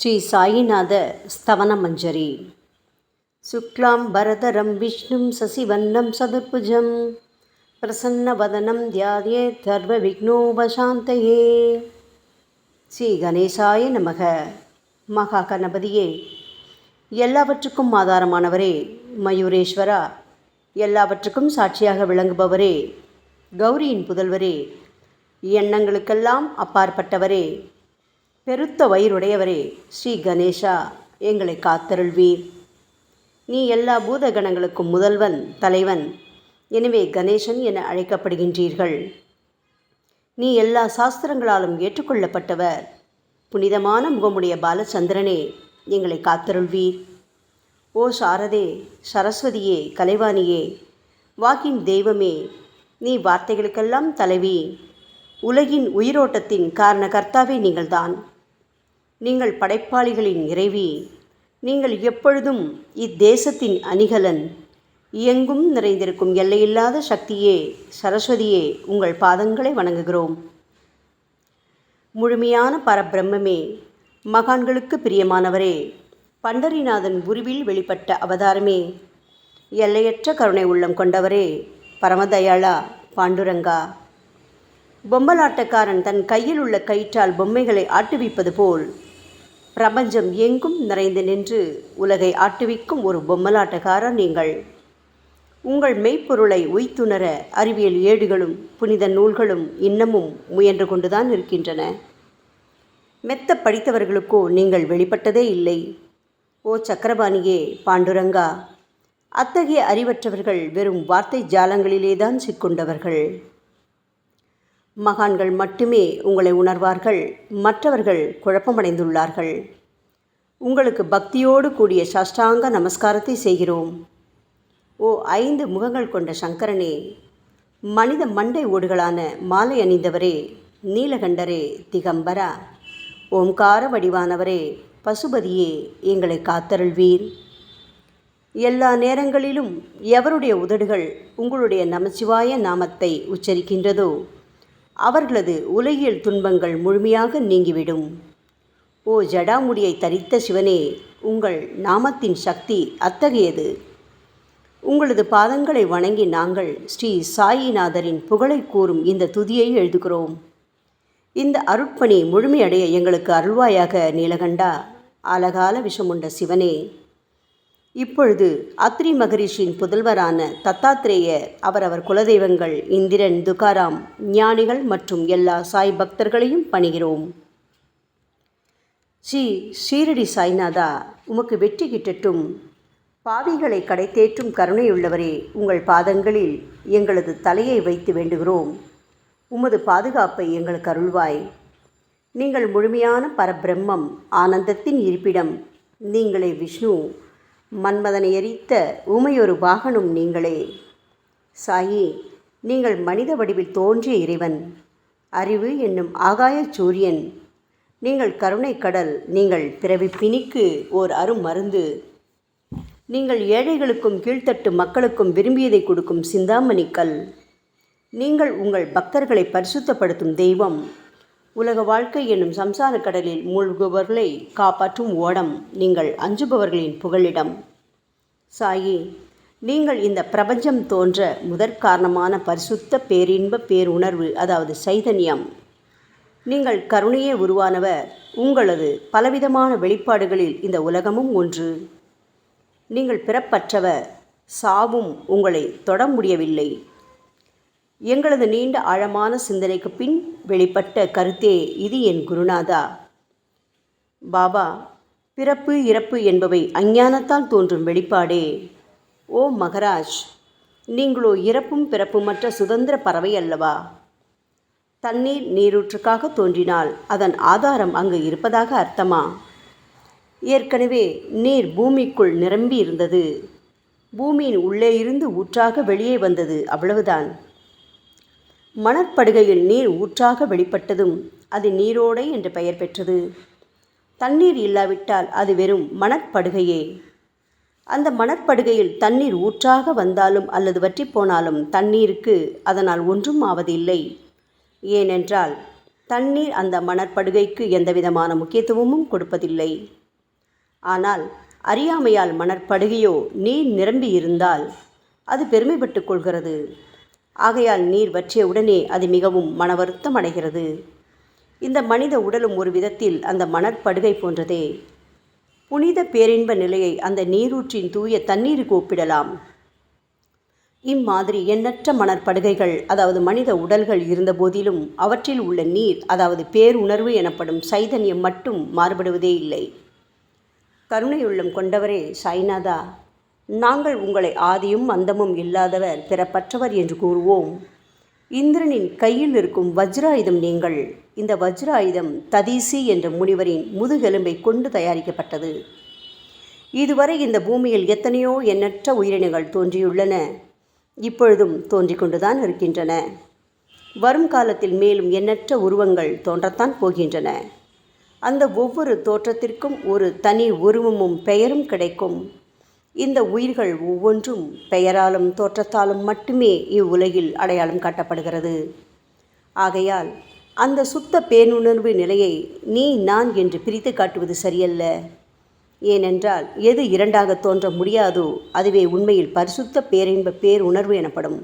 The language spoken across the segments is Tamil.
ஸ்ரீ சாயிநாத ஸ்தவனமஞ்சரி. சுக்லாம் பரதரம் விஷ்ணும் சசிவன்னம் சதுர்புஜம் பிரசன்னவதனம் தியாயேத் சர்வ விக்னோபசாந்தயே. ஸ்ரீ கணேசாய நமக. மகா கணபதியே, எல்லாவற்றுக்கும் ஆதாரமானவரே, மயூரேஸ்வரா, எல்லாவற்றுக்கும் சாட்சியாக விளங்குபவரே, கௌரியின் புதல்வரே, எண்ணங்களுக்கெல்லாம் அப்பாற்பட்டவரே, பெருத்த வயிறுடையவரே, ஸ்ரீ கணேசா, எங்களை காத்தருள்வீர். நீ எல்லா பூதகணங்களுக்கும் முதல்வன், தலைவன். எனவே கணேசன் என அழைக்கப்படுகின்றீர்கள். நீ எல்லா சாஸ்திரங்களாலும் ஏற்றுக்கொள்ளப்பட்டவர். புனிதமான முகமுடைய பாலச்சந்திரனே, எங்களை காத்தருள்வீர். ஓ சாரதே, சரஸ்வதியே, கலைவாணியே, வாக்கின் தெய்வமே, நீ வார்த்தைகளுக்கெல்லாம் தலைவி. உலகின் உயிரோட்டத்தின் காரண கர்த்தாவே நீங்கள்தான். நீங்கள் படைப்பாளிகளின் இறைவி. நீங்கள் எப்பொழுதும் இத்தேசத்தின் அணிகலன். எங்கும் நிறைந்திருக்கும் எல்லையில்லாத சக்தியே, சரஸ்வதியே, உங்கள் பாதங்களை வணங்குகிறோம். முழுமையான பரபிரம்மே, மகான்களுக்கு பிரியமானவரே, பண்டரிநாதன் உருவில் வெளிப்பட்ட அவதாரமே, எல்லையற்ற கருணை உள்ளம் கொண்டவரே, பரமதயாளா, பாண்டுரங்கா. பொம்மலாட்டக்காரன் தன் கையில் உள்ள கயிற்றால் பொம்மைகளை ஆட்டுவிப்பது போல் பிரபஞ்சம் எங்கும் நிறைந்து நின்று உலகை ஆட்டுவிக்கும் ஒரு பொம்மலாட்டக்காரர் நீங்கள். உங்கள் மெய்ப்பொருளை உய்த்துணர அறிவியல் ஏடுகளும் புனித நூல்களும் இன்னமும் முயன்று கொண்டுதான் இருக்கின்றன. மெத்த படித்தவர்களுக்கோ நீங்கள் வெளிப்பட்டதே இல்லை. ஓ சக்கரபாணியே, பாண்டுரங்கா, அத்தகைய அறிவற்றவர்கள் வெறும் வார்த்தை ஜாலங்களிலேதான் சிக்கொண்டவர்கள். மகான்கள் மட்டுமே உங்களை உணர்வார்கள். மற்றவர்கள் குழப்பமடைந்துள்ளார்கள். உங்களுக்கு பக்தியோடு கூடிய சாஷ்டாங்க நமஸ்காரத்தை செய்கிறோம். ஓ 5 முகங்கள் கொண்ட சங்கரனே, மனித மண்டை ஓடுகளான மாலை அணிந்தவரே, நீலகண்டரே, திகம்பரா, ஓம்கார வடிவானவரே, பசுபதியே, எங்களை காத்தருள்வீர். எல்லா நேரங்களிலும் எவருடைய உதடுகள் உங்களுடைய நமச்சிவாய நாமத்தை உச்சரிக்கின்றதோ அவர்களது உலகியல் துன்பங்கள் முழுமையாக நீங்கிவிடும். ஓ ஜடாமுடியை தரித்த சிவனே, உங்கள் நாமத்தின் சக்தி அத்தகையது. உங்களது பாதங்களை வணங்கி நாங்கள் ஸ்ரீ சாயிநாதரின் புகழை கூறும் இந்த துதியை எழுதுகிறோம். இந்த அருட்பணி முழுமையடைய எங்களுக்கு அருள்வாயாக நீலகண்டா, ஆலகால விஷமுண்ட சிவனே. இப்பொழுது அத்ரி மகரிஷியின் புதல்வரான தத்தாத்ரேயர், அவரவர் குலதெய்வங்கள் இந்திரன், துகாராம், ஞானிகள் மற்றும் எல்லா சாய் பக்தர்களையும் பணிகிறோம். ஸ்ரீ ஷீரடி சாய்நாதா, உமக்கு வெற்றி கிட்டட்டும். பாவிகளை கடைத்தேற்றும் கருணையுள்ளவரே, உங்கள் பாதங்களில் எங்களது தலையை வைத்து வேண்டுகிறோம். உமது பாதுகாப்பை எங்களுக்கு அருள்வாய். நீங்கள் முழுமையான பரபிரம்மம், ஆனந்தத்தின் இருப்பிடம். நீங்களே விஷ்ணு. மன்மதனை எரித்த ஊமையொரு வாகனும் நீங்களே. சாயி, நீங்கள் மனித வடிவில் தோன்றிய இறைவன். அறிவு என்னும் ஆகாய சூரியன். நீங்கள் கருணை கடல். நீங்கள் பிறவி பிணிக்கு ஓர் அருமருந்து. நீங்கள் ஏழைகளுக்கும் கீழ்த்தட்டு மக்களுக்கும் விரும்பியதை கொடுக்கும் சிந்தாமணிக்கல். நீங்கள் உங்கள் பக்தர்களை பரிசுத்தப்படுத்தும் தெய்வம். உலக வாழ்க்கை என்னும் சம்சார கடலில் மூழ்குபவர்களை காப்பாற்றும் ஓடம். நீங்கள் அஞ்சுபவர்களின் புகலிடம். சாயி, நீங்கள் இந்த பிரபஞ்சம் தோன்ற முதற்காரணமான பரிசுத்த பேரின்ப பேருணர்வு, அதாவது சைதன்யம். நீங்கள் கருணையே உருவானவர். உங்களது பலவிதமான வெளிப்பாடுகளில் இந்த உலகமும் ஒன்று. நீங்கள் பிறப்பற்றவர். சாவும் உங்களை தொட முடியவில்லை. எங்களது நீண்ட ஆழமான சிந்தனைக்கு பின் வெளிப்பட்ட கருத்தே இது என் குருநாதா. பாபா, பிறப்பு இறப்பு என்பவை அஞ்ஞானத்தால் தோன்றும் வெளிப்பாடே. ஓ மகராஜ், நீங்களோ இறப்பும் பிறப்புமற்ற சுதந்திர பறவை அல்லவா? தண்ணீர் நீரூற்றுக்காக தோன்றினால் அதன் ஆதாரம் அங்கு இருப்பதாக அர்த்தமா? ஏற்கனவே நீர் பூமிக்குள் நிரம்பி இருந்தது. பூமியின் உள்ளே இருந்து ஊற்றாக வெளியே வந்தது, அவ்வளவுதான். மணற்படுகையில் நீர் ஊற்றாக வெளிப்பட்டதும் அது நீரோடை என்று பெயர் பெற்றது. தண்ணீர் இல்லாவிட்டால் அது வெறும் மணற்படுகையே. அந்த மணற்படுகையில் தண்ணீர் ஊற்றாக வந்தாலும் அல்லது வற்றி போனாலும் தண்ணீருக்கு அதனால் ஒன்றும் ஆவதில்லை. ஏனென்றால் தண்ணீர் அந்த மணற்படுகைக்கு எந்தவிதமான முக்கியத்துவமும் கொடுப்பதில்லை. ஆனால் அறியாமையால் மணற்படுகையோ நீர் நிரம்பி இருந்தால் அது பெருமைப்பட்டு கொள்கிறது. ஆகையால் நீர் வற்றிய உடனே அது மிகவும் மனவருத்தம் அடைகிறது. இந்த மனித உடலும் ஒரு விதத்தில் அந்த மணற்படுகை போன்றதே. புனித பேரின்ப நிலையை அந்த நீரூற்றின் தூய தண்ணீருக்கு ஒப்பிடலாம். இம்மாதிரி எண்ணற்ற மணற்படுகைகள், அதாவது மனித உடல்கள் இருந்த போதிலும் அவற்றில் உள்ள நீர், அதாவது பேருணர்வு எனப்படும் சைதன்யம் மட்டும் மாறுபடுவதே இல்லை. கருணையுள்ளம் கொண்டவரே சாய்நாதா, நாங்கள் உங்களை ஆதியும் அந்தமும் இல்லாதவர், பிறப்பற்றவர் என்று கூறுவோம். இந்திரனின் கையில் இருக்கும் வஜ்ராயுதம் நீங்கள். இந்த வஜ்ராயுதம் ததீசி என்ற முனிவரின் முதுகெலும்பை கொண்டு தயாரிக்கப்பட்டது. இதுவரை இந்த பூமியில் எத்தனையோ எண்ணற்ற உயிரினங்கள் தோன்றியுள்ளன, இப்பொழுதும் தோன்றிக் கொண்டுதான் இருக்கின்றன. வரும் காலத்தில் மேலும் எண்ணற்ற உருவங்கள் தோன்றத்தான் போகின்றன. அந்த ஒவ்வொரு தோற்றத்திற்கும் ஒரு தனி உருவமும் பெயரும் கிடைக்கும். இந்த உயிர்கள் ஒவ்வொன்றும் பெயராலும் தோற்றத்தாலும் மட்டுமே இவ்வுலகில் அடையாளம் காட்டப்படுகிறது. ஆகையால் அந்த சுத்த பேருணர்வு நிலையை நீ நான் என்று பிரித்து காட்டுவது சரியல்ல. ஏனென்றால் எது இரண்டாக தோன்ற முடியாதோ அதுவே உண்மையில் பரிசுத்த பேரின்ப பேருணர்வு எனப்படும்.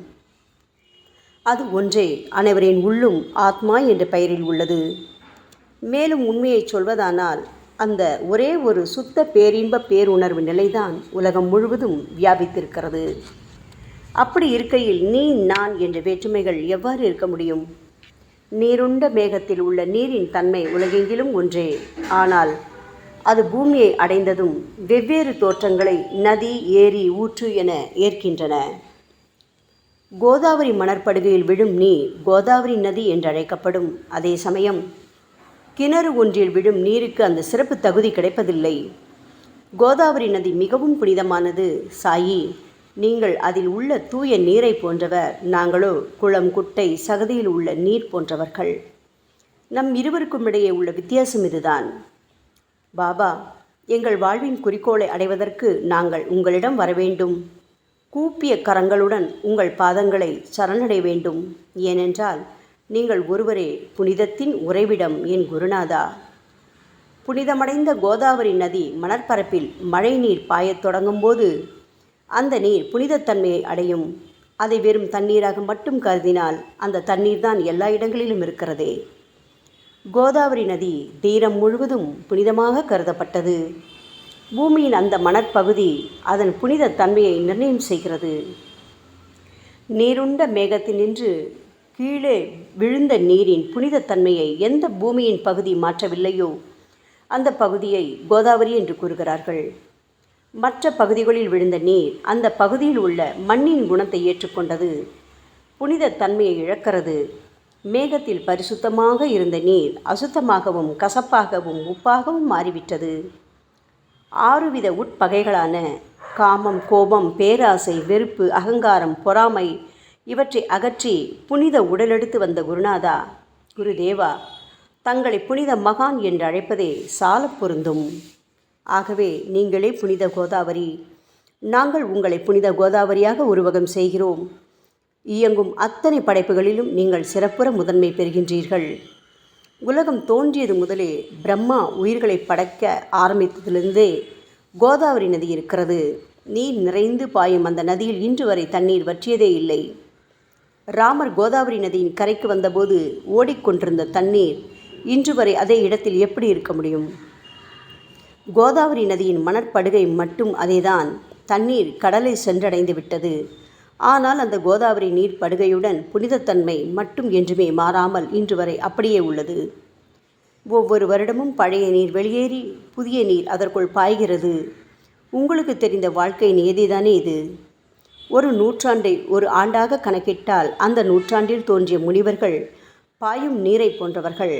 அது ஒன்றே அனைவரின் உள்ளும் ஆத்மா என்ற பெயரில் உள்ளது. மேலும் உண்மையை சொல்வதானால் அந்த ஒரே ஒரு சுத்த பேரின்ப பேருணர்வு நிலைதான் உலகம் முழுவதும் வியாபித்திருக்கிறது. அப்படி இருக்கையில் நீ நான் என்ற வேற்றுமைகள் எவ்வாறு இருக்க முடியும்? நீருண்ட மேகத்தில் உள்ள நீரின் தன்மை உலகெங்கிலும் ஒன்றே. ஆனால் அது பூமியை அடைந்ததும் வெவ்வேறு தோற்றங்களை நதி, ஏரி, ஊற்று என ஏற்கின்றன. கோதாவரி மணற்படுகையில் விழும் நீர் கோதாவரி நதி என்றழைக்கப்படும். அதே சமயம் கிணறு ஒன்றில் விழும் நீருக்கு அந்த சிறப்பு தகுதி கிடைப்பதில்லை. கோதாவரி நதி மிகவும் புனிதமானது. சாயி, நீங்கள் அதில் உள்ள தூய நீரை போன்றவர், நாங்களோ குளம், குட்டை, சகதியில் உள்ள நீர் போன்றவர்கள். நம் இருவருக்கும் இடையே உள்ள வித்தியாசம் இதுதான். பாபா, எங்கள் வாழ்வின் குறிக்கோளை அடைவதற்கு நாங்கள் உங்களிடம் வரவேண்டும். கூப்பிய கரங்களுடன் உங்கள் பாதங்களை சரணடைய வேண்டும். ஏனென்றால் நீங்கள் ஒருவரே புனிதத்தின் உறைவிடம் என் குருநாதா. புனிதமடைந்த கோதாவரி நதி மணற்பரப்பில் மழை நீர் பாயத் தொடங்கும் போது அந்த நீர் புனிதத்தன்மையை அடையும். அதை வெறும் தண்ணீராக மட்டும் கருதினால் அந்த தண்ணீர் தான் எல்லா இடங்களிலும் இருக்கிறதே. கோதாவரி நதி தீரம் முழுவதும் புனிதமாக கருதப்பட்டது. பூமியின் அந்த மணற்பகுதி அதன் புனித தன்மையை நிர்ணயம் செய்கிறது. நீருண்ட மேகத்தினின்று கீழே விழுந்த நீரின் புனிதத்தன்மையை எந்த பூமியின் பகுதி மாற்றவில்லையோ அந்த பகுதியை கோதாவரி என்று கூறுகிறார்கள். மற்ற பகுதிகளில் விழுந்த நீர் அந்த பகுதியில் உள்ள மண்ணின் குணத்தை ஏற்றுக்கொண்டது, புனித தன்மையை இழக்கிறது. மேகத்தில் பரிசுத்தமாக இருந்த நீர் அசுத்தமாகவும் கசப்பாகவும் உப்பாகவும் மாறிவிட்டது. 6 வித உட்பகைகளான காமம், கோபம், பேராசை, வெறுப்பு, அகங்காரம், பொறாமை இவற்றை அகற்றி புனித உடலெடுத்து வந்த குருநாதா, குருதேவா, தங்களை புனித மகான் என்று அழைப்பதே சால பொருந்தும். ஆகவே நீங்களே புனித கோதாவரி. நாங்கள் உங்களை புனித கோதாவரியாக உருவகம் செய்கிறோம். இயங்கும் அத்தனை படைப்புகளிலும் நீங்கள் சிறப்புற முதன்மை பெறுகின்றீர்கள். உலகம் தோன்றியது முதலே பிரம்மா உயிர்களை படைக்க ஆரம்பித்ததிலிருந்தே கோதாவரி நதி இருக்கிறது. நீர் நிறைந்து பாயும் அந்த நதியில் இன்று வரை தண்ணீர் வற்றியதே இல்லை. ராமர் கோதாவரி நதியின் கரைக்கு வந்தபோது ஓடிக்கொண்டிருந்த தண்ணீர் இன்று வரை அதே இடத்தில் எப்படி இருக்க முடியும்? கோதாவரி நதியின் மணற்படுகை மட்டும் அதேதான். தண்ணீர் கடலை சென்றடைந்து விட்டது. ஆனால் அந்த கோதாவரி நீர் படுகையுடன் புனிதத்தன்மை மட்டும் என்றுமே மாறாமல் இன்று வரை அப்படியே உள்ளது. ஒவ்வொரு வருடமும் பழைய நீர் வெளியேறி புதிய நீர் அதற்குள் பாய்கிறது. உங்களுக்கு தெரிந்த வாழ்க்கை நியதிதானே இது. ஒரு நூற்றாண்டை ஒரு ஆண்டாக கணக்கிட்டால் அந்த நூற்றாண்டில் தோன்றிய முனிவர்கள் பாயும் நீரை போன்றவர்கள்.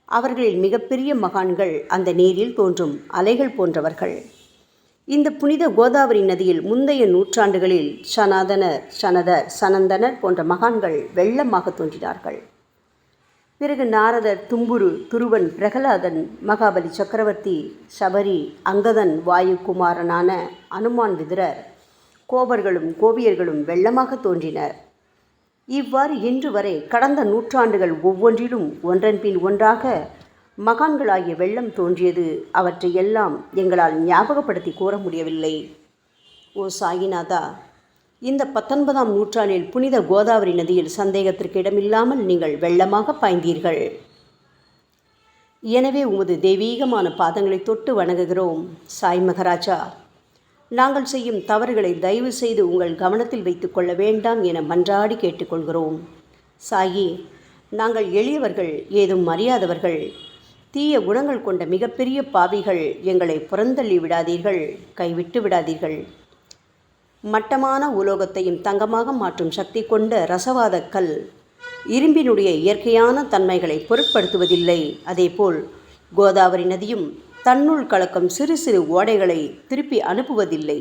அவர்களில் மிகப்பெரிய மகான்கள் அந்த நீரில் தோன்றும் அலைகள் போன்றவர்கள். இந்த புனித கோதாவரி நதியில் முந்தைய நூற்றாண்டுகளில் சனாதனர், சனதர், சனந்தனர் போன்ற மகான்கள் வெள்ளமாக தோன்றினார்கள். பிறகு நாரதர், தும்புரு, துருவன், பிரகலாதன், மகாபலி சக்கரவர்த்தி, சபரி, அங்கதன், வாயுகுமாரனான அனுமான், விதுரர், கோபர்களும் கோபியர்களும் வெள்ளமாக தோன்றினர். இவ்வாறு இன்று வரை கடந்த நூற்றாண்டுகள் ஒவ்வொன்றிலும் ஒன்றன் பின் ஒன்றாக மகான்களாகிய வெள்ளம் தோன்றியது. அவற்றை எல்லாம் எங்களால் ஞாபகப்படுத்தி கூற முடியவில்லை. ஓ சாயிநாதா, இந்த 19ஆம் நூற்றாண்டில் புனித கோதாவரி நதியில் சந்தேகத்திற்கு இடமில்லாமல் நீங்கள் வெள்ளமாக பாய்ந்தீர்கள். எனவே உமது தெய்வீகமான பாதங்களை தொட்டு வணங்குகிறோம். சாய் மகராஜா, நாங்கள் செய்யும் தவறுகளை தயவு செய்து உங்கள் கவனத்தில் வைத்து கொள்ள வேண்டாம் என மன்றாடி கேட்டுக்கொள்கிறோம். சாயி, நாங்கள் எளியவர்கள், ஏதும் அறியாதவர்கள், தீய குணங்கள் கொண்ட மிகப்பெரிய பாவிகள். எங்களை புறந்தள்ளி விடாதீர்கள், கைவிட்டு விடாதீர்கள். மட்டமான உலோகத்தையும் தங்கமாக மாற்றும் சக்தி கொண்ட ரசவாத கல் இரும்பினுடைய இயற்கையான தன்மைகளை பொருட்படுத்துவதில்லை. அதேபோல் கோதாவரி நதியும் தன்னுள் கலக்கும் சிறு சிறு ஓடைகளை திருப்பி அனுப்புவதில்லை.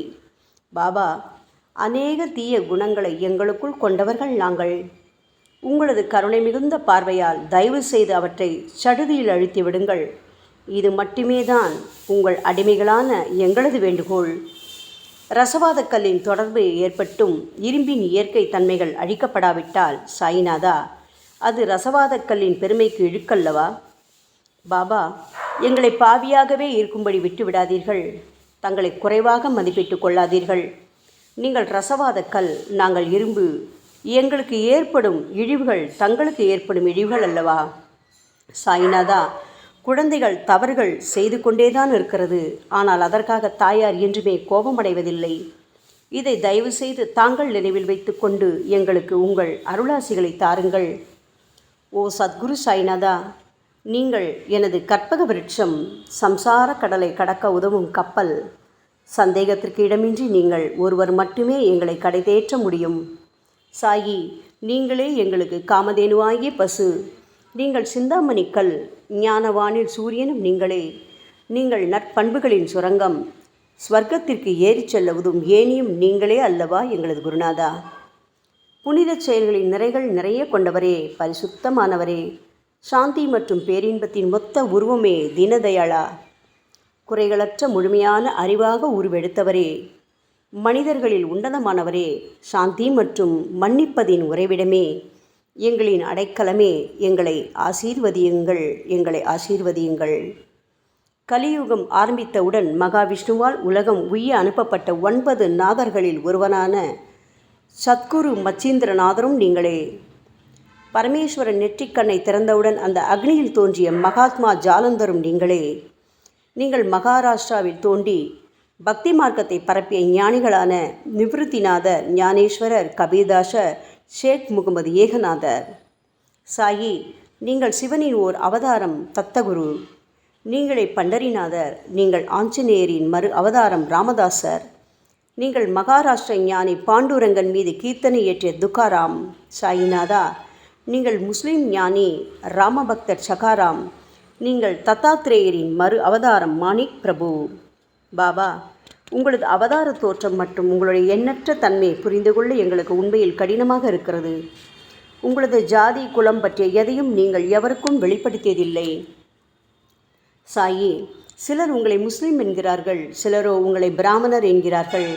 பாபா, அநேக தீய குணங்களை எங்களுக்குள் கொண்டவர்கள் நாங்கள். உங்களது கருணை மிகுந்த பார்வையால் தயவு செய்து அவற்றை சடுதியில் அழித்து விடுங்கள். இது மட்டுமே தான் உங்கள் அடிமைகளான எங்களது வேண்டுகோள். ரசவாத கல்லின் தொடர்பு ஏற்பட்டும் இரும்பின் இயற்கை தன்மைகள் அழிக்கப்படாவிட்டால் சாயிநாதா, அது ரசவாத கல்லின் பெருமைக்கு இழுக்கல்லவா? பாபா, எங்களை பாவியாகவே இருக்கும்படி விட்டுவிடாதீர்கள். தங்களை குறைவாக மதிப்பிட்டு கொள்ளாதீர்கள். நீங்கள் ரசவாத கல், நாங்கள் இரும்பு. எங்களுக்கு ஏற்படும் இழிவுகள் தங்களுக்கு ஏற்படும் இழிவுகள் அல்லவா? சாயிநாதா, குழந்தைகள் தவறுகள் செய்து கொண்டேதான் இருக்கிறது. ஆனால் அதற்காக தாயார் என்றுமே கோபமடைவதில்லை. இதை தயவு செய்து தாங்கள் நினைவில் வைத்து கொண்டு எங்களுக்கு உங்கள் அருளாசிகளை தாருங்கள். ஓ சத்குரு சாய்நாதா, நீங்கள் எனது கற்பக விருட்சம், சம்சார கடலை கடக்க உதவும் கப்பல். சந்தேகத்திற்கு இடமின்றி நீங்கள் ஒருவர் மட்டுமே எங்களை கடைதேற்ற முடியும். சாயி, நீங்களே எங்களுக்கு காமதேனுவாகிய பசு. நீங்கள் சிந்தாமணி கல், ஞானவானில் சூரியனும் நீங்களே. நீங்கள் நற்பண்புகளின் சுரங்கம், ஸ்வர்க்கத்திற்கு ஏறிச் செல்லவதும் ஏனியும் நீங்களே அல்லவா எங்களது குருநாதா? புனித செயல்களின் நிறைகள் நிறைய கொண்டவரே, பரிசுத்தமானவரே, சாந்தி மற்றும் பேரின்பத்தின் மொத்த உருவமே தீனதயாளா, குறைகளற்ற முழுமையான அறிவாக உருவெடுத்தவரே, மனிதர்களில் உன்னதமானவரே, சாந்தி மற்றும் மன்னிப்பதின் உறைவிடமே, எங்களின் அடைக்கலமே, எங்களை ஆசீர்வதியுங்கள், எங்களை ஆசீர்வதியுங்கள். கலியுகம் ஆரம்பித்தவுடன் மகாவிஷ்ணுவால் உலகம் உய்ய அனுப்பப்பட்ட 9 நாதர்களில் ஒருவனான சத்குரு மச்சீந்திரநாதரும் நீங்களே. பரமேஸ்வரன் நெற்றிக்கண்ணை திறந்தவுடன் அந்த அக்னியில் தோன்றிய மகாத்மா ஜாலந்தரும் நீங்களே. நீங்கள் மகாராஷ்டிராவில் தோன்றி பக்தி மார்க்கத்தை பரப்பிய ஞானிகளான நிவிருத்திநாதர், ஞானேஸ்வரர், கபீர்தாசர், ஷேக் முகமது ஏகநாதர். சாயி, நீங்கள் சிவனின் ஓர் அவதாரம், தத்தகுரு. நீங்களே பண்டரிநாதர். நீங்கள் ஆஞ்சநேயரின் மறு அவதாரம் ராமதாசர். நீங்கள் மகாராஷ்டிர ஞானி பாண்டுரங்கன் மீது கீர்த்தனை இயற்றிய துக்காராம். சாயிநாதா, நீங்கள் முஸ்லிம் ஞானி ராமபக்தர் சகாராம். நீங்கள் தத்தாத்ரேயரின் மறு அவதாரம் மாணிக் பிரபு. பாபா, உங்களது அவதார தோற்றம் மற்றும் உங்களுடைய எண்ணற்ற தன்மை புரிந்து கொள்ள எங்களுக்கு உண்மையில் கடினமாக இருக்கிறது. உங்களது ஜாதி குலம் பற்றிய எதையும் நீங்கள் எவருக்கும் வெளிப்படுத்தியதில்லை. சாயி, சிலர் உங்களை முஸ்லீம் என்கிறார்கள், சிலரோ உங்களை பிராமணர் என்கிறார்கள்.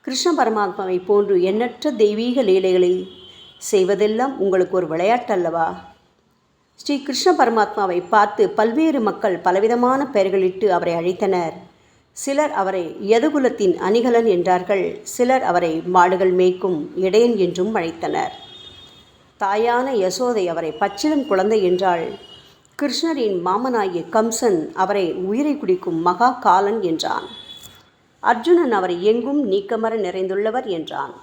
கிருஷ்ண பரமாத்மாவை போன்று எண்ணற்ற தெய்வீக லீலைகளை செய்வதெல்லாம் உங்களுக்கு ஒரு விளையாட்டல்லவா? ஸ்ரீ கிருஷ்ண பரமாத்மாவை பார்த்து பல்வேறு மக்கள் பலவிதமான பெயர்களிட்டு அவரை அழைத்தனர். சிலர் அவரை யதுகுலத்தின் அணிகலன் என்றார்கள். சிலர் அவரை மாடுகள் மேய்க்கும் இடையன் என்றும் அழைத்தனர். தாயான யசோதை அவரை பச்சிளம் குழந்தை என்றாள். கிருஷ்ணரின் மாமனாகிய கம்சன் அவரை உயிரை குடிக்கும் மகா காலன் என்றான். அர்ஜுனன் அவரை எங்கும் நீக்கமர நிறைந்துள்ளவர் என்றான்.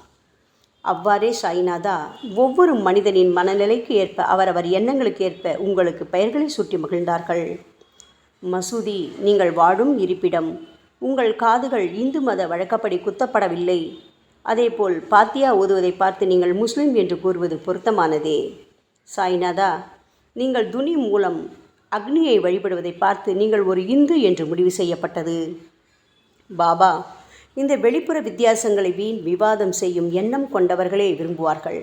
அவ்வாறே சாய்நாதா, ஒவ்வொரு மனிதனின் மனநிலைக்கு ஏற்ப அவரவர் எண்ணங்களுக்கு ஏற்ப உங்களுக்கு பெயர்களை சூட்டி மகிழ்ந்தார்கள். மசூதி, நீங்கள் வாழும் இருப்பிடம். உங்கள் காதுகள் இந்து மத வழக்கப்படி குத்தப்படவில்லை. அதேபோல் பாத்தியா ஓதுவதை பார்த்து நீங்கள் முஸ்லிம் என்று கூறுவது பொருத்தமானதே. சாய்நாதா, நீங்கள் துனி மூலம் அக்னியை வழிபடுவதை பார்த்து நீங்கள் ஒரு இந்து என்று முடிவு செய்யப்பட்டது. பாபா, இந்த வெளிப்புற வித்தியாசங்களை வீண் விவாதம் செய்யும் எண்ணம் கொண்டவர்களே விரும்புவார்கள்.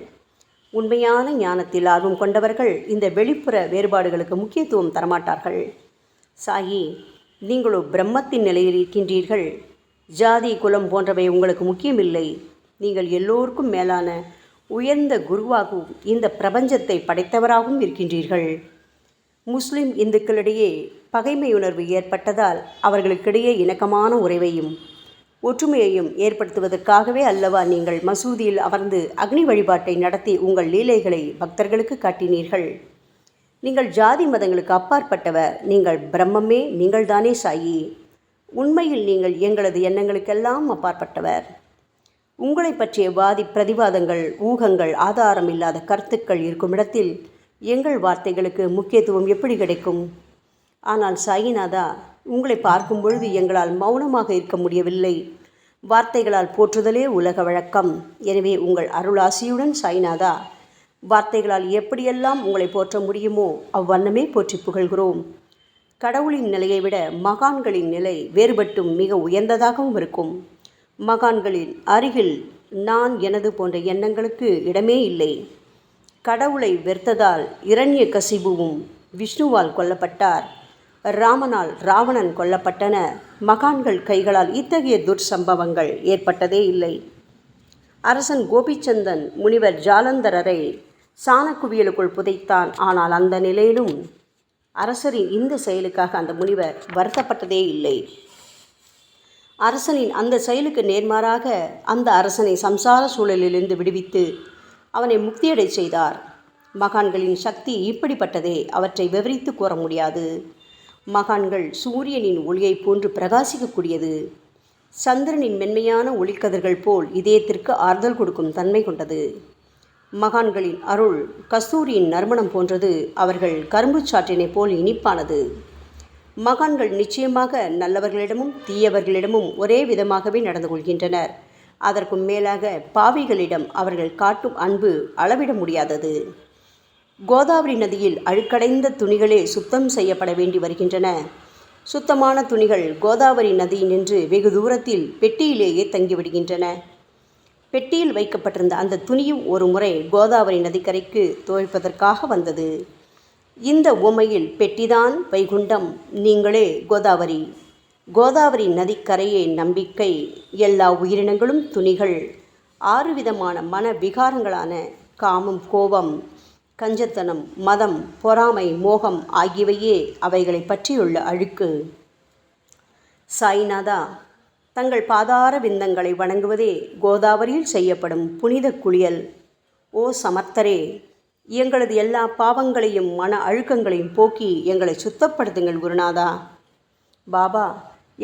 உண்மையான ஞானத்தில் ஆர்வம் கொண்டவர்கள் இந்த வெளிப்புற வேறுபாடுகளுக்கு முக்கியத்துவம் தரமாட்டார்கள். சாயி, நீங்களோ பிரம்மத்தின் நிலையில் இருக்கின்றீர்கள். ஜாதி குலம் போன்றவை உங்களுக்கு முக்கியமில்லை. நீங்கள் எல்லோருக்கும் மேலான உயர்ந்த குருவாகவும் இந்த பிரபஞ்சத்தை படைத்தவராகவும் இருக்கின்றீர்கள். முஸ்லிம் இந்துக்களிடையே பகைமையுணர்வு ஏற்பட்டதால் அவர்களுக்கிடையே இணக்கமான உறவையும் ஒற்றுமையையும் ஏற்படுத்துவதற்காகவே அல்லவா நீங்கள் மசூதியில் அமர்ந்து அக்னி வழிபாட்டை நடத்தி உங்கள் லீலைகளை பக்தர்களுக்கு காட்டினீர்கள். நீங்கள் ஜாதி மதங்களுக்கு அப்பாற்பட்டவர். நீங்கள் பிரம்மமே, நீங்கள்தானே சாயி. உண்மையில் நீங்கள் எங்களது எண்ணங்களுக்கெல்லாம் அப்பாற்பட்டவர். உங்களை பற்றிய வாதி பிரதிவாதங்கள், ஊகங்கள், ஆதாரம் இல்லாத கருத்துக்கள் இருக்கும் இடத்தில் எங்கள் வார்த்தைகளுக்கு முக்கியத்துவம் எப்படி கிடைக்கும்? ஆனால் சாயிநாதா, உங்களை பார்க்கும் பொழுது எங்களால் மௌனமாக இருக்க முடியவில்லை. வார்த்தைகளால் போற்றுதலே உலக வழக்கம். எனவே உங்கள் அருளாசியுடன் சாயிநாதா, வார்த்தைகளால் எப்படியெல்லாம் உங்களை போற்ற முடியுமோ அவ்வண்ணமே போற்றி புகழ்கிறோம். கடவுளின் நிலையை விட மகான்களின் நிலை வேறுபட்டும் மிக உயர்ந்ததாகவும் இருக்கும். மகான்களின் அருகில் நான் எனது போன்ற எண்ணங்களுக்கு இடமே இல்லை. கடவுளை வெறுத்ததால் இரண்யகசிபுவும் விஷ்ணுவால் கொல்லப்பட்டார். ராமனால் ராவணன் கொல்லப்பட்டன. மகான்கள் கைகளால் இத்தகைய துர்சம்பவங்கள் ஏற்பட்டதே இல்லை. அரசன் கோபிச்சந்தன் முனிவர் ஜாலந்தரரை சாணக்குவியலுக்குள் புதைத்தான். ஆனால் அந்த நிலையிலும் அரசரின் இந்த செயலுக்காக அந்த முனிவர் வருத்தப்பட்டதே இல்லை. அரசனின் அந்த செயலுக்கு நேர்மாறாக அந்த அரசனை சம்சார சூழலிலிருந்து விடுவித்து அவனை முக்தியடை செய்தார். மகான்களின் சக்தி இப்படிப்பட்டதே. அவற்றை விவரித்து கூற முடியாது. மகான்கள் சூரியனின் ஒளியை போன்று பிரகாசிக்கக்கூடியது. சந்திரனின் மென்மையான ஒளிக்கதிர்கள் போல் இதயத்திற்கு ஆறுதல் கொடுக்கும் தன்மை கொண்டது. மகான்களின் அருள் கஸ்தூரியின் நறுமணம் போன்றது. அவர்கள் கரும்பு சாற்றினை போல் இனிப்பானது. மகான்கள் நிச்சயமாக நல்லவர்களிடமும் தீயவர்களிடமும் ஒரே விதமாகவே நடந்து கொள்கின்றனர். அதற்கும் மேலாக பாவிகளிடம் அவர்கள் காட்டும் அன்பு அளவிட முடியாதது. கோதாவரி நதியில் அழுக்கடைந்த துணிகளே சுத்தம் செய்யப்பட வேண்டி வருகின்றன. சுத்தமான துணிகள் கோதாவரி நதியினின்று வெகு தூரத்தில் பெட்டியிலேயே தங்கிவிடுகின்றன. பெட்டியில் வைக்கப்பட்டிருந்த அந்த துணியும் ஒரு முறை கோதாவரி நதிக்கரைக்கு துவைப்பதற்காக வந்தது. இந்த உவமையில் பெட்டிதான் வைகுண்டம், நீங்களே கோதாவரி. கோதாவரி நதிக்கரையே நம்பிக்கை. எல்லா உயிரினங்களும் துணிகள். 6 விதமான மன விகாரங்களான காமம், கோபம், கஞ்சத்தனம், மதம், பொறாமை, மோகம் ஆகியவையே அவைகளை பற்றியுள்ள அழுக்கு. சாய்நாதா, தங்கள் பாதார விந்தங்களை வணங்குவதே கோதாவரியில் செய்யப்படும் புனித குளியல். ஓ சமர்த்தரே, எங்களது எல்லா பாவங்களையும் மன அழுக்கங்களையும் போக்கி எங்களை சுத்தப்படுத்துங்கள் குருநாதா. பாபா,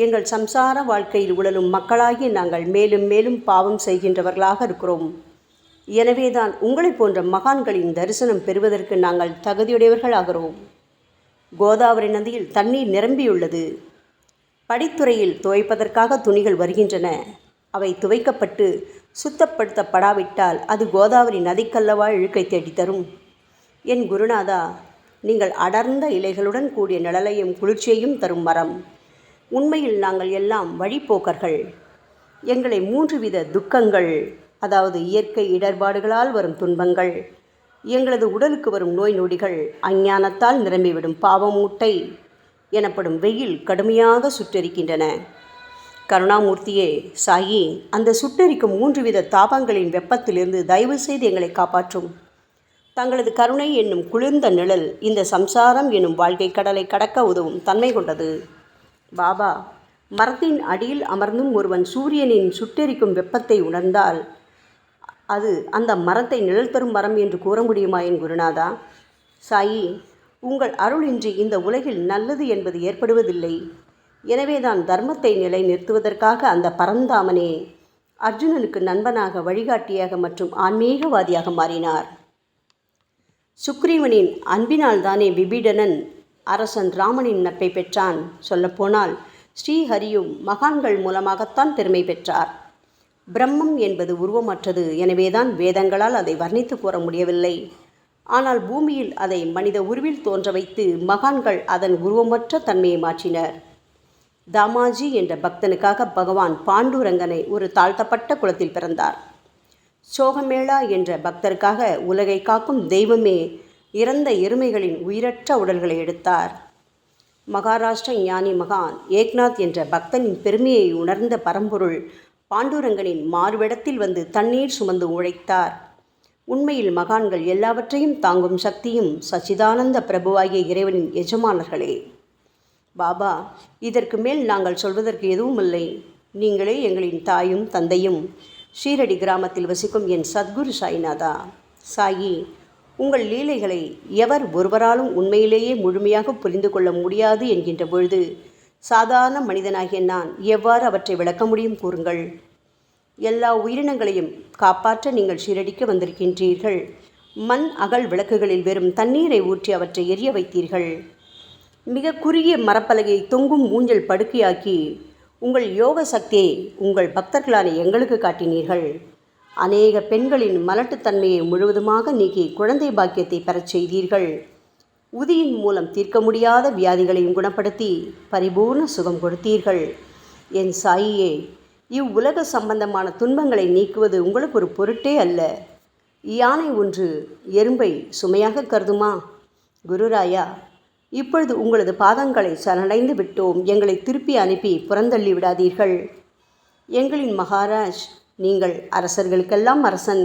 எங்கள் சம்சார வாழ்க்கையில் உழலும் மக்களாகி நாங்கள் மேலும் மேலும் பாவம் செய்கின்றவர்களாக இருக்கிறோம். எனவேதான் உங்களை போன்ற மகான்களின் தரிசனம் பெறுவதற்கு நாங்கள் தகுதியுடையவர்களாகிறோம். கோதாவரி நதியில் தண்ணீர் நிரம்பியுள்ளது. படித்துறையில் துவைப்பதற்காக துணிகள் வருகின்றன. அவை துவைக்கப்பட்டு சுத்தப்படுத்தப்படாவிட்டால் அது கோதாவரி நதிக்கல்லவா இழுக்கை தேடித்தரும். என் குருநாதா, நீங்கள் அடர்ந்த இலைகளுடன் கூடிய நிழலையும் குளிர்ச்சியையும் தரும் மரம். உண்மையில் நாங்கள் எல்லாம் வழிப்போக்கர்கள். எங்களை 3 வித துக்கங்கள், அதாவது இயற்கை இடர்பாடுகளால் வரும் துன்பங்கள், எங்களது உடலுக்கு வரும் நோய் நொடிகள், அஞ்ஞானத்தால் நிரம்பிவிடும் பாவமூட்டை எனப்படும் வெயில் கடுமையாக சுட்டெரிக்கின்றன. கருணாமூர்த்தியே, சாயி, அந்த சுட்டெரிக்கும் 3 வித தாபங்களின் வெப்பத்திலிருந்து தயவு செய்து எங்களை காப்பாற்றும். தங்களது கருணை என்னும் குளிர்ந்த நிழல் இந்த சம்சாரம் என்னும் வாழ்க்கை கடலை கடக்க உதவும் தன்மை கொண்டது. பாபா, மரத்தின் அடியில் அமர்ந்தும் ஒருவன் சூரியனின் சுட்டெரிக்கும் வெப்பத்தை உணர்ந்தால் அது அந்த மரத்தை நிழல் தரும் மரம் என்று கூற முடியுமா என் குருநாதா? சாயி, உங்கள் அருளின்றி இந்த உலகில் நல்லது என்பது ஏற்படுவதில்லை. எனவேதான் தர்மத்தை நிலை நிறுத்துவதற்காக அந்த பரந்தாமனே அர்ஜுனனுக்கு நண்பனாக, வழிகாட்டியாக மற்றும் ஆன்மீகவாதியாக மாறினார். சுக்ரீவனின் அன்பினால் தானே விபீடனன் அரசன் ராமனின் நட்பை பெற்றான். சொல்லப்போனால் ஸ்ரீஹரியும் மகான்கள் மூலமாகத்தான் பெருமை பெற்றார். பிரம்மம் என்பது உருவமற்றது. எனவேதான் வேதங்களால் அதை வர்ணித்து கூற முடியவில்லை. ஆனால் பூமியில் அதை மனித உருவில் தோன்ற வைத்து மகான்கள் அதன் உருவமற்ற தன்மையை மாற்றினர். தாமாஜி என்ற பக்தனுக்காக பகவான் பாண்டுரங்கனை ஒரு தாழ்த்தப்பட்ட குலத்தில் பிறந்தார். சோகமேளா என்ற பக்தருக்காக உலகை காக்கும் தெய்வமே இறந்த எருமைகளின் உயிரற்ற உடல்களை எடுத்தார். மகாராஷ்டிர ஞானி மகான் ஏக்நாத் என்ற பக்தனின் பெருமையை உணர்ந்த பரம்பொருள் பாண்டுரங்கனின் மாறுவிடத்தில் வந்து தண்ணீர் சுமந்து உழைத்தார். உண்மையில் மகான்கள் எல்லாவற்றையும் தாங்கும் சக்தியும் சச்சிதானந்த பிரபுவாகிய இறைவனின் எஜமானர்களே. பாபா, இதற்கு மேல் நாங்கள் சொல்வதற்கு எதுவும் இல்லை. நீங்களே எங்களின் தாயும் தந்தையும். ஷீரடி கிராமத்தில் வசிக்கும் என் சத்குரு சாய்நாதா. சாயி, உங்கள் லீலைகளை எவர் ஒருவராலும் உண்மையிலேயே முழுமையாக புரிந்து கொள்ள முடியாது என்கின்ற பொழுது சாதாரண மனிதனாகிய நான் எவ்வாறு அவற்றை விளக்க முடியும் கூறுங்கள். எல்லா உயிரினங்களையும் காப்பாற்ற நீங்கள் ஷீரடிக்கு வந்திருக்கின்றீர்கள். மண் அகல் விளக்குகளில் வெறும் தண்ணீரை ஊற்றி அவற்றை எரிய வைத்தீர்கள். மிக குறுகிய மரப்பலகையை தொங்கும் ஊஞ்சல் படுக்கையாக்கி உங்கள் யோக சக்தியை உங்கள் பக்தர்களான எங்களுக்கு காட்டினீர்கள். அநேக பெண்களின் மலட்டுத்தன்மையை முழுவதுமாக நீக்கி குழந்தை பாக்கியத்தை பெறச் செய்தீர்கள். உதியின் மூலம் தீர்க்க முடியாத வியாதிகளையும் குணப்படுத்தி பரிபூர்ண சுகம் கொடுத்தீர்கள். என் சாயியே, இவ்வுலக சம்பந்தமான துன்பங்களை நீக்குவது உங்களுக்கு ஒரு பொருட்டே அல்ல. யானை ஒன்று எறும்பை சுமையாக கருதுமா? குருராயா, இப்பொழுது உங்களது பாதங்களை சரணடைந்து விட்டோம். எங்களை திருப்பி அனுப்பி புறந்தள்ளி விடாதீர்கள். எங்களின் மகாராஜ், நீங்கள் அரசர்களுக்கெல்லாம் அரசன்.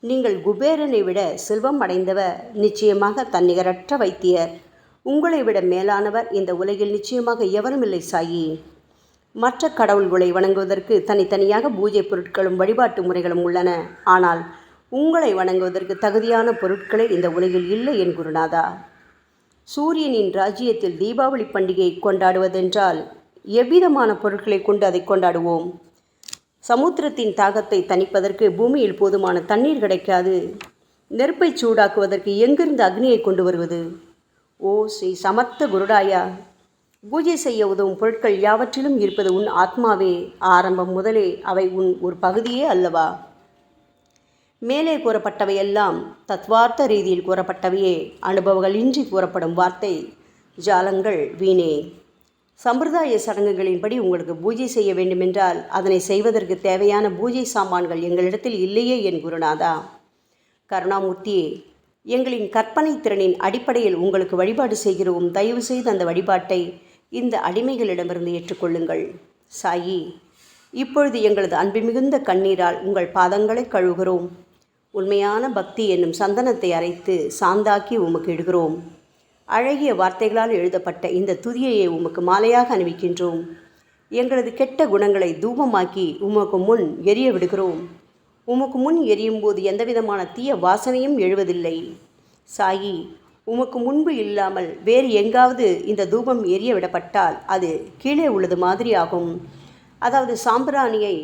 நீங்கள் குபேரனை விட செல்வம் அடைந்தவர். நிச்சயமாக தன்னிகரற்ற வைத்தியர். உங்களை விட மேலானவர் இந்த உலகில் நிச்சயமாக எவரும் இல்லை சாயி. மற்ற கடவுள்களை வணங்குவதற்கு தனித்தனியாக பூஜை பொருட்களும் வழிபாட்டு முறைகளும் உள்ளன. ஆனால் உங்களை வணங்குவதற்கு தகுதியான பொருட்களே இந்த உலகில் இல்லை என் குருநாதா. சூரியனின் ராஜ்யத்தில் தீபாவளி பண்டிகையை கொண்டாடுவதென்றால் எவ்விதமான பொருட்களை கொண்டு அதை கொண்டாடுவோம்? சமுத்திரத்தின் தாகத்தை தணிப்பதற்கு பூமியில் போதுமான தண்ணீர் கிடைக்காது. நெருப்பை சூடாக்குவதற்கு எங்கிருந்து அக்னியை கொண்டு வருவது? ஓ ஸ்ரீ சமர்த்த குருடாயா, பூஜை செய்ய உதவும் பொருட்கள் யாவற்றிலும் இருப்பது உன் ஆத்மாவே. ஆரம்பம் முதலே அவை உன் ஒரு பகுதியே அல்லவா? மேலே கூறப்பட்டவையெல்லாம் தத்வார்த்த ரீதியில் கூறப்பட்டவையே. அனுபவங்களின்றி கூறப்படும் வார்த்தை ஜாலங்கள் வீணே. சம்பிரதாய சடங்குகளின்படி உங்களுக்கு பூஜை செய்ய வேண்டுமென்றால் அதனை செய்வதற்கு தேவையான பூஜை சாமான்கள் எங்களிடத்தில் இல்லையே என் குருநாதா. கருணாமூர்த்தியே, எங்களின் கற்பனை திறனின் அடிப்படையில் உங்களுக்கு வழிபாடு செய்கிறோம். தயவு செய்து அந்த வழிபாட்டை இந்த அடிமைகளிடமிருந்து ஏற்றுக்கொள்ளுங்கள். சாயி, இப்பொழுது எங்களது அன்பு மிகுந்த கண்ணீரால் உங்கள் பாதங்களை கழுவுகிறோம். உண்மையான பக்தி என்னும் சந்தனத்தை அரைத்து சாந்தாக்கி உமக்கு இடுகிறோம். அழகிய வார்த்தைகளால் எழுதப்பட்ட இந்த துதியையை உமக்கு மாலையாக அணிவிக்கின்றோம். எங்களது கெட்ட குணங்களை தூபமாக்கி உமக்கு முன் எரிய விடுகிறோம். உமக்கு முன் எரியும் போது எந்தவிதமான தீய வாசனையும் எழுவதில்லை. சாயி, உமக்கு முன்பு இல்லாமல் வேறு எங்காவது இந்த தூபம் எரிய விடப்பட்டால் அது கீழே உள்ளது மாதிரி ஆகும். அதாவது சாம்பிராணியை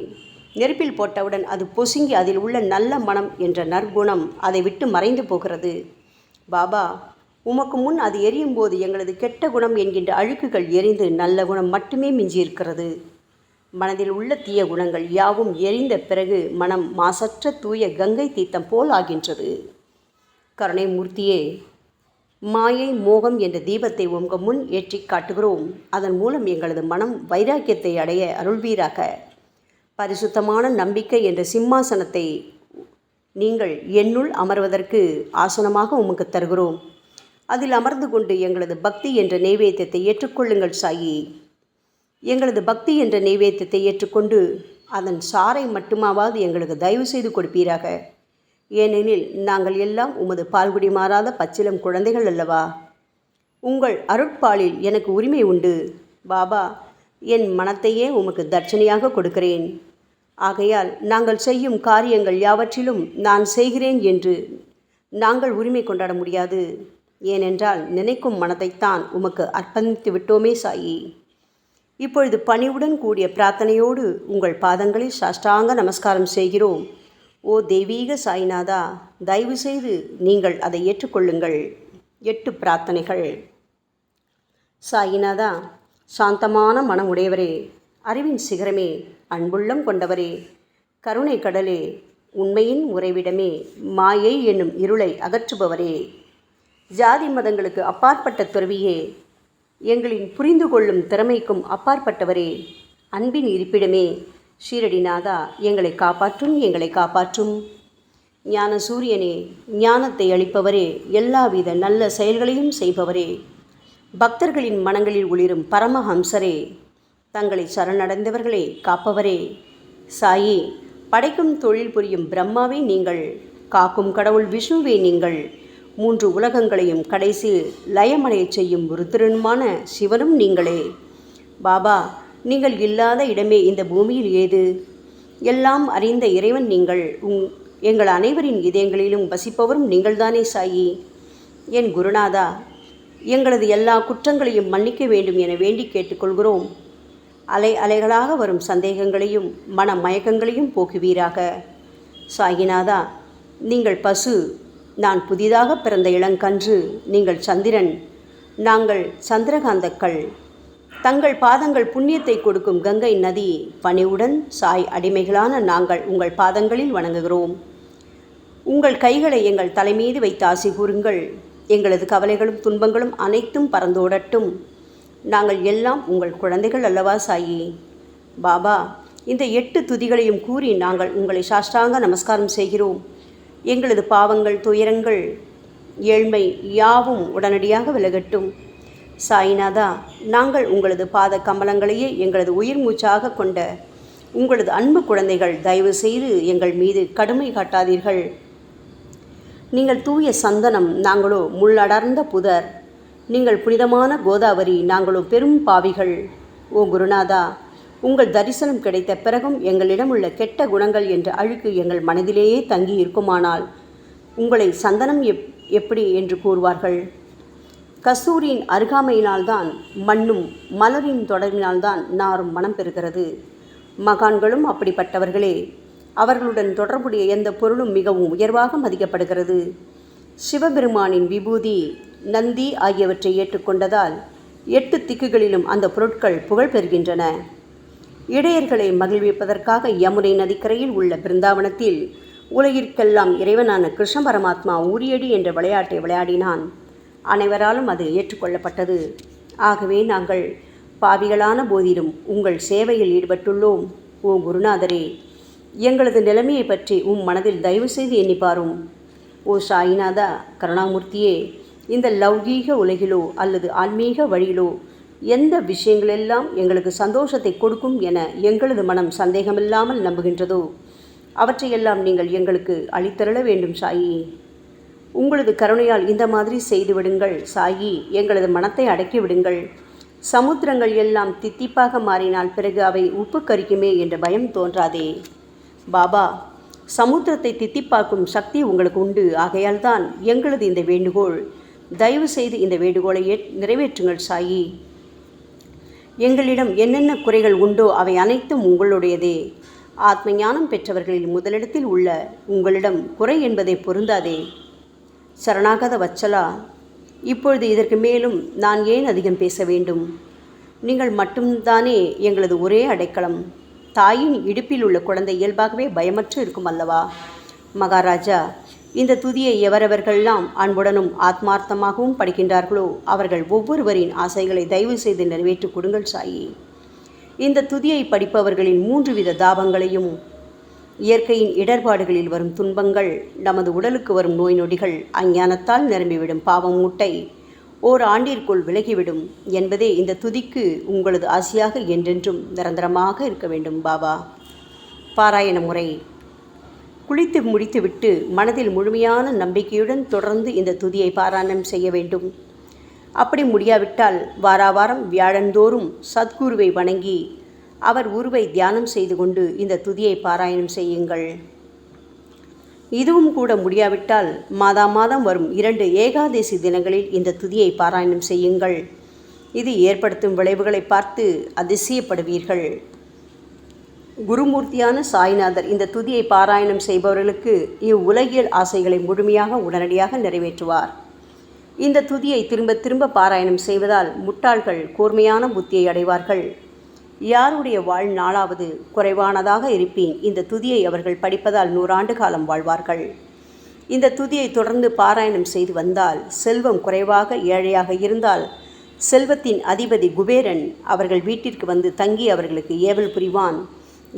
நெருப்பில் போட்டவுடன் அது பொசுங்கி அதில் உள்ள நல்ல மனம் என்ற நற்குணம் அதை விட்டு மறைந்து போகிறது. பாபா, உமக்கு முன் அது எரியும் போது எங்களது கெட்ட குணம் என்கின்ற அழுக்குகள் எரிந்து நல்ல குணம் மட்டுமே மிஞ்சியிருக்கிறது. மனதில் உள்ள தீய குணங்கள் யாவும் எரிந்த பிறகு மனம் மாசற்ற தூய கங்கை தீர்த்தம் போல் ஆகின்றது. கருணை மூர்த்தியே, மாயை மோகம் என்ற தீபத்தை உங்கள் முன் ஏற்றி காட்டுகிறோம். அதன் மூலம் எங்களது மனம் வைராக்கியத்தை அடைய அருள்வீராக. பரிசுத்தமான நம்பிக்கை என்ற சிம்மாசனத்தை நீங்கள் என்னுள் அமர்வதற்கு ஆசனமாக உமக்கு தருகிறோம். அதில் அமர்ந்து கொண்டு எங்களது பக்தி என்ற நெய்வேத்தியத்தை ஏற்றுக்கொள்ளுங்கள் சாயி. எங்களது பக்தி என்ற நெய்வேத்தியத்தை ஏற்றுக்கொண்டு அதன் சாரை மட்டுமாவது எங்களுக்கு தயவு செய்து கொடுப்பீராக. ஏனெனில் நாங்கள் எல்லாம் உமது பால்குடி மாறாத பச்சிலம் குழந்தைகள் அல்லவா. உங்கள் அருட்பாலில் எனக்கு உரிமை உண்டு. பாபா, என் மனத்தையே உமக்கு தட்சணையாக கொடுக்கிறேன். ஆகையால் நாங்கள் செய்யும் காரியங்கள் யாவற்றிலும் நான் செய்கிறேன் என்று நாங்கள் உரிமை கொண்டாட முடியாது. ஏனென்றால் நினைக்கும் மனதைத்தான் உமக்கு அர்ப்பணித்து விட்டோமே சாயி. இப்பொழுது பணிவுடன் கூடிய பிரார்த்தனையோடு உங்கள் பாதங்களில் சாஷ்டாங்க நமஸ்காரம் செய்கிறோம். ஓ தெய்வீக சாய்நாதா, தயவு செய்து நீங்கள் அதை ஏற்றுக்கொள்ளுங்கள். 8 பிரார்த்தனைகள். சாய்நாதா, சாந்தமான மனம் உடையவரே, அறிவின் சிகரமே, அன்புள்ளம் கொண்டவரே, கருணை கடலே, உண்மையின் உறைவிடமே, மாயை என்னும் இருளை அகற்றுபவரே, ஜாதி மதங்களுக்கு அப்பாற்பட்ட துறவியே, எங்களின் புரிந்து கொள்ளும் திறமைக்கும் அப்பாற்பட்டவரே, அன்பின் இருப்பிடமே, ஷீரடிநாதா, எங்களை காப்பாற்றும், எங்களை காப்பாற்றும். ஞான சூரியனே, ஞானத்தை அளிப்பவரே, எல்லாவித நல்ல செயல்களையும் செய்பவரே, பக்தர்களின் மனங்களில் ஒளிரும் பரமஹம்சரே, தங்களை சரணடைந்தவர்களை காப்பவரே, சாயி, படைக்கும் தொழில் புரியும் பிரம்மாவே நீங்கள், காக்கும் கடவுள் விஷ்ணுவே நீங்கள். 3 உலகங்களையும் கடைசி லயமடையச் செய்யும் ருத்ரனுமான சிவனும் நீங்களே. பாபா, நீங்கள் இல்லாத இடமே இந்த பூமியில் ஏது? எல்லாம் அறிந்த இறைவன் நீங்கள். எங்கள் அனைவரின் இதயங்களிலும் வசிப்பவரும் நீங்கள்தானே சாயி. என் குருநாதா, எங்களது எல்லா குற்றங்களையும் மன்னிக்க வேண்டும் என வேண்டி கேட்டுக்கொள்கிறோம். அலை அலைகளாக வரும் சந்தேகங்களையும் மன மயக்கங்களையும் போக்குவீராக. சாயிநாதா, நீங்கள் பசு, நான் புதிதாக பிறந்த இளங்கன்று, நீங்கள் சந்திரன், நாங்கள் சந்திரகாந்தக்கள். தங்கள் பாதங்கள் புண்ணியத்தை கொடுக்கும் கங்கை நதி. பணிவுடன் சாய் அடிமைகளான நாங்கள் உங்கள் பாதங்களில் வணங்குகிறோம். உங்கள் கைகளை எங்கள் தலைமீது வைத்து ஆசி கூறுங்கள். எங்களது கவலைகளும் துன்பங்களும் அனைத்தும் பறந்தோடட்டும். நாங்கள் எல்லாம் உங்கள் குழந்தைகள் அல்லவா சாயி. பாபா, இந்த 8 துதிகளையும் கூறி நாங்கள் உங்களை சாஷ்டாங்க நமஸ்காரம் செய்கிறோம். எங்களது பாவங்கள், துயரங்கள், ஏழ்மை யாவும் உடனடியாக விலகட்டும். சாயிநாதா, நாங்கள் உங்களது பாத கமலங்களையே எங்களது உயிர் மூச்சாக கொண்ட உங்களது அன்பு குழந்தைகள். தயவு செய்து எங்கள் மீது கடுமை காட்டாதீர்கள். நீங்கள் தூய சந்தனம், நாங்களோ முள்ளடர்ந்த புதர். நீங்கள் புனிதமான கோதாவரி, நாங்களோ பெரும் பாவிகள். ஓ குருநாதா, உங்கள் தரிசனம் கிடைத்த பிறகும் எங்களிடம் உள்ள கெட்ட குணங்கள் என்ற அழுக்கு எங்கள் மனதிலேயே தங்கி இருக்குமானால் உங்களை சந்தனம் எப்படி என்று கூறுவார்கள்? கஸ்தூரியின் அருகாமையினால்தான் மண்ணும் மலரின் தொடர்பினால்தான் நாரும் மனம் பெறுகிறது. மகான்களும் அப்படிப்பட்டவர்களே. அவர்களுடன் தொடர்புடைய எந்த பொருளும் மிகவும் உயர்வாக மதிக்கப்படுகிறது. சிவபெருமானின் விபூதி, நந்தி ஆகியவற்றை ஏற்றுக்கொண்டதால் 8 திக்குகளிலும் அந்த பொருட்கள் புகழ் பெறுகின்றன. இடையர்களை மகிழ்விப்பதற்காக யமுனை நதிக்கரையில் உள்ள பிருந்தாவனத்தில் உலகிற்கெல்லாம் இறைவனான கிருஷ்ண பரமாத்மா ஊரியடி என்ற விளையாட்டை விளையாடினான். அனைவராலும் அது ஏற்றுக்கொள்ளப்பட்டது. ஆகவே நாங்கள் பாவிகளான போதிலும் உங்கள் சேவையில் ஈடுபட்டுள்ளோம். ஓ குருநாதரே, எங்களது நிலைமையை பற்றி மனதில் தயவு செய்து எண்ணிப்பாரும். ஓ சாயிநாதா கருணாமூர்த்தியே, இந்த லௌகீக உலகிலோ அல்லது ஆன்மீக வழியிலோ எந்த விஷயங்களெல்லாம் எங்களுக்கு சந்தோஷத்தை கொடுக்கும் என எங்களது மனம் சந்தேகமில்லாமல் நம்புகின்றதோ அவற்றையெல்லாம் நீங்கள் எங்களுக்கு அளித்தருள வேண்டும் சாயி. உங்களது கருணையால் இந்த மாதிரி செய்துவிடுங்கள் சாயி. எங்களது மனத்தை அடக்கி விடுங்கள். சமுத்திரங்கள் எல்லாம் தித்திப்பாக மாறினால் பிறகு அவை உப்பு கரிக்குமே என்ற பயம் தோன்றாதே. பாபா, சமுத்திரத்தை தித்திப்பாக்கும் சக்தி உங்களுக்கு உண்டு. ஆகையால் தான் எங்களது இந்த வேண்டுகோள். தயவு செய்து இந்த வேண்டுகோளை நிறைவேற்றுங்கள் சாயி. எங்களிடம் என்னென்ன குறைகள் உண்டோ அவை அனைத்தும் உங்களுடையதே. ஆத்ம ஞானம் பெற்றவர்களில் முதலிடத்தில் உள்ள உங்களிடம் குறை என்பதை பொருந்தாதே. சரணாகத வச்சலா, இப்பொழுது இதற்கு மேலும் நான் ஏன் அதிகம் பேச வேண்டும்? நீங்கள் மட்டும்தானே எங்களது ஒரே அடைக்கலம். தாயின் இடுப்பில் உள்ள குழந்தை இயல்பாகவே பயமற்று இருக்கும் அல்லவா? மகாராஜா, இந்த துதியை எவரவர்களெல்லாம் அன்புடனும் ஆத்மார்த்தமாகவும் படிக்கின்றார்களோ அவர்கள் ஒவ்வொருவரின் ஆசைகளை தயவு செய்து நிறைவேற்றி கொடுங்கள் சாயி. இந்த துதியை படிப்பவர்களின் 3 வித தாபங்களையும், இயற்கையின் இடர்பாடுகளில் வரும் துன்பங்கள், நமது உடலுக்கு வரும் நோய் நொடிகள், அஞ்ஞானத்தால் நிரம்பிவிடும் பாவம் மூட்டை ஓராண்டிற்குள் விலகிவிடும் என்பதே இந்த துதிக்கு உங்களது ஆசையாக என்றென்றும் நிரந்தரமாக இருக்க வேண்டும் பாபா. பாராயண முறை. குளித்து முடித்துவிட்டு மனதில் முழுமையான நம்பிக்கையுடன் தொடர்ந்து இந்த துதியை பாராயணம் செய்ய வேண்டும். அப்படி முடியாவிட்டால் வாராவாரம் வியாழந்தோறும் சத்குருவை வணங்கி அவர் உருவை தியானம் செய்து கொண்டு இந்த துதியை பாராயணம் செய்யுங்கள். இதுவும் கூட முடியாவிட்டால் மாதம் வரும் 2 ஏகாதசி தினங்களில் இந்த துதியை பாராயணம் செய்யுங்கள். இது ஏற்படுத்தும் விளைவுகளை பார்த்து அதிசயப்படுவீர்கள். குருமூர்த்தியான சாய்நாதர் இந்த துதியை பாராயணம் செய்பவர்களுக்கு இவ்வுலகியல் ஆசைகளை முழுமையாக உடனடியாக நிறைவேற்றுவார். இந்த துதியை திரும்ப திரும்ப பாராயணம் செய்வதால் முட்டாள்கள் கூர்மையான புத்தியை அடைவார்கள். யாருடைய வாழ்நாளாவது குறைவானதாக இருப்பேன் இந்த துதியை அவர்கள் படிப்பதால் 100 ஆண்டு காலம் வாழ்வார்கள். இந்த துதியை தொடர்ந்து பாராயணம் செய்து வந்தால் செல்வம் குறைவாக ஏழையாக இருந்தால் செல்வத்தின் அதிபதி குபேரன் அவர்கள் வீட்டிற்கு வந்து தங்கி அவர்களுக்கு ஏவல் புரிவான்.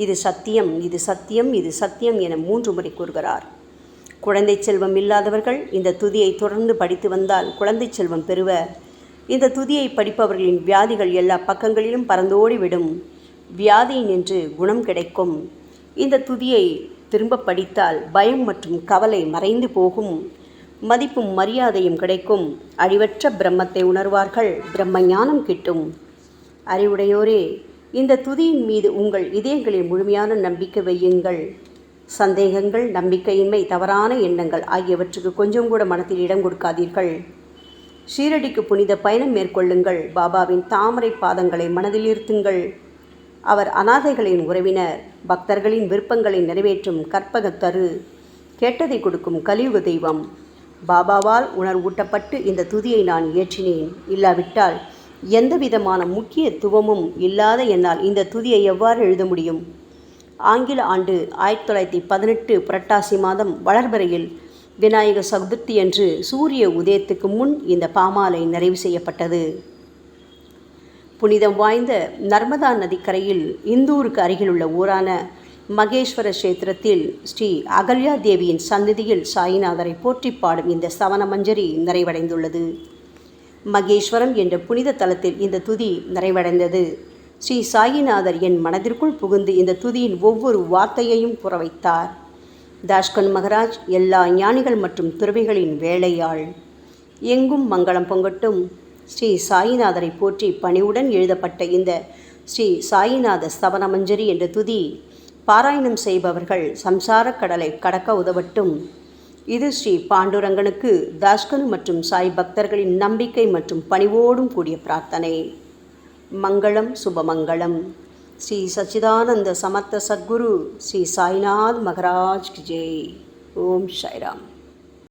இது சத்தியம், இது சத்தியம், இது சத்தியம் என 3 முறை கூறுகிறார். குழந்தை செல்வம் இல்லாதவர்கள் இந்த துதியை தொடர்ந்து படித்து வந்தால் குழந்தை செல்வம் பெறுவர். இந்த துதியை படிப்பவர்களின் வியாதிகள் எல்லா பக்கங்களிலும் பறந்தோடிவிடும். வியாதி நின்று குணம் கிடைக்கும். இந்த துதியை திரும்ப படித்தால் பயம் மற்றும் கவலை மறைந்து போகும். மதிப்பும் மரியாதையும் கிடைக்கும். அழிவற்ற பிரம்மத்தை உணர்வார்கள். பிரம்ம ஞானம் கிட்டும். அறிவுடையோரே, இந்த துதியின் மீது உங்கள் இதயங்களில் முழுமையான நம்பிக்கை வையுங்கள். சந்தேகங்கள், நம்பிக்கையின்மை, தவறான எண்ணங்கள் ஆகியவற்றுக்கு கொஞ்சம் கூட மனத்தில் இடம் கொடுக்காதீர்கள். ஷீரடிக்கு புனித பயணம் மேற்கொள்ளுங்கள். பாபாவின் தாமரை பாதங்களை மனதில் இருத்துங்கள். அவர் அனாதைகளின் உறவினர், பக்தர்களின் விருப்பங்களை நிறைவேற்றும் கற்பகத்தரு, கேட்டதை கொடுக்கும் கலியுக தெய்வம். பாபாவால் உணர்வூட்டப்பட்டு இந்த துதியை நான் இயற்றினேன். இல்லாவிட்டால் எந்த விதமான முக்கியத்துவமும் இல்லாத என்னால் இந்த துதியை எவ்வாறு எழுத முடியும்? ஆங்கில ஆண்டு 1918 புரட்டாசி மாதம் வளர்பிறையில் விநாயக சதுர்த்தி அன்று சூரிய உதயத்துக்கு முன் இந்த பாமாலை நிறைவு செய்யப்பட்டது. புனிதம் வாய்ந்த நர்மதா நதிக்கரையில் இந்தூருக்கு அருகிலுள்ள ஊரான மகேஸ்வர கஷேத்திரத்தில் ஸ்ரீ அகல்யா தேவியின் சந்நிதியில் சாயிநாதரை போற்றி பாடும் இந்த சவண மஞ்சரி நிறைவடைந்துள்ளது. மகேஸ்வரம் என்ற புனித தலத்தில் இந்த துதி நிறைவடைந்தது. ஸ்ரீ சாயிநாதர் என் மனதிற்குள் புகுந்து இந்த துதியின் ஒவ்வொரு வார்த்தையையும் புற வைத்தார். தாஷ்கன் மகராஜ் எல்லா ஞானிகள் மற்றும் துறவிகளின் வேலையாள். எங்கும் மங்களம் பொங்கட்டும். ஸ்ரீ சாயிநாதரை போற்றி பணிவுடன் எழுதப்பட்ட இந்த ஸ்ரீ சாயிநாத ஸ்தவன மஞ்சரி என்ற துதி பாராயணம் செய்பவர்கள் சம்சார கடலை கடக்க உதவட்டும். இது ஸ்ரீ பாண்டுரங்கனுக்கு தாஷ்கனு மற்றும் சாய் பக்தர்களின் நம்பிக்கை மற்றும் பணிவோடும் கூடிய பிரார்த்தனை. மங்களம், சுபமங்களம். ஸ்ரீ சச்சிதானந்த சமர்த்த சத்குரு ஸ்ரீ சாய்நாத் மகராஜ் கி ஜெய். ஓம் சாய்ராம்.